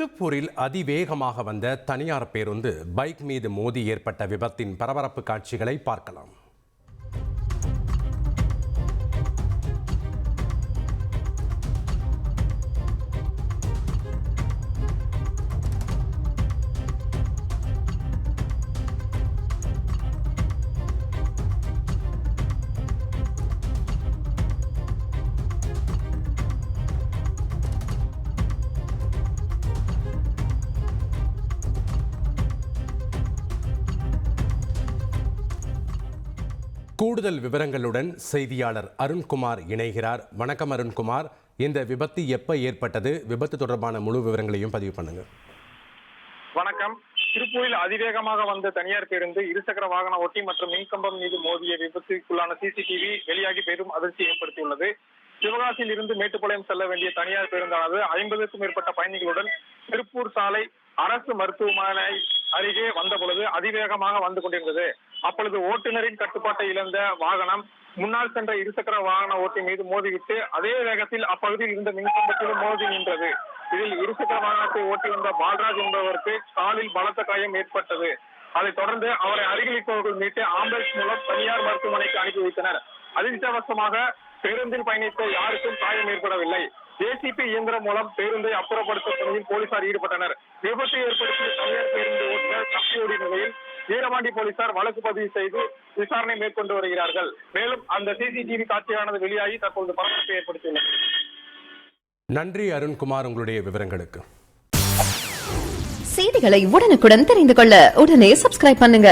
திருப்பூரில் அதிவேகமாக வந்த தனியார் பேருந்து பைக் மீது மோதி ஏற்பட்ட விபத்தின் பரபரப்பு காட்சிகளை பார்க்கலாம். கூடுதல் விவரங்களுடன் செய்தியாளர் அருண்குமார் இணைகிறார். வணக்கம் அருண்குமார், இந்த விபத்து எப்ப ஏற்பட்டது? விபத்து தொடர்பான முழு விவரங்களையும் பதிவு பண்ணுங்க. வணக்கம். திருப்பூரில் அதிவேகமாக வந்த தனியார் பேருந்து இருசக்கர வாகன ஓட்டி மற்றும் மின்கம்பம் மீது மோதிய விபத்துக்குள்ளான சிசிடிவி வெளியாகி பெரும் அதிர்ச்சி ஏற்படுத்தியுள்ளது. சிவகாசியில் இருந்து மேட்டுப்பாளையம் செல்ல வேண்டிய தனியார் பேருந்தானது 50க்கும் மேற்பட்ட பயணிகளுடன் திருப்பூர் சாலை அரசு மருத்துவமனை அருகே வந்த பொழுது அதிவேகமாக வந்து கொண்டிருந்தது. அப்பொழுது ஓட்டுநரின் கட்டுப்பாட்டை இழந்த வாகனம் முன்னால் சென்ற இருசக்கர வாகன ஓட்டி மீது மோதிவிட்டு அதே வேகத்தில் அப்பகுதியில் இருந்த மின்கம்பத்திலும் மோதி நின்றது. இதில் இருசக்கர வாகனத்தை ஓட்டி வந்த பால்ராஜ் என்பவருக்கு காலில் பலத்த காயம் ஏற்பட்டது. அதைத் தொடர்ந்து அவரை அருகில் இருப்பவர்கள் மீட்டு ஆம்புலன்ஸ் மூலம் தனியார் மருத்துவமனைக்கு அனுப்பி வைத்தனர். அதிர்ஷ்டவசமாக பேருந்தில் பயணித்த யாருக்கும் காயம் ஏற்படவில்லை. ஜேசிபி இயந்திரம் மூலம் பேருந்தை அப்புறப்படுத்தும் பணியில் போலீசார் ஈடுபட்டனர். விபத்தை ஏற்படுத்திய தனியார் பேருந்து ஓட்டுநர் தப்பியோடிய நிலையில் வீரபாண்டி போலீசார் வழக்கு பதிவு செய்து விசாரணை மேற்கொண்டு வருகிறார்கள். மேலும் அந்த சிசிடிவி காட்சியானது வெளியாகி தற்போது பரபரப்பை ஏற்படுத்தியுள்ளது. நன்றி அருண்குமார், உங்களுடைய விவரங்களுக்கு. செய்திகளை உடனுக்குடன் தெரிந்து கொள்ள உடனே சப்ஸ்கிரைப் பண்ணுங்க.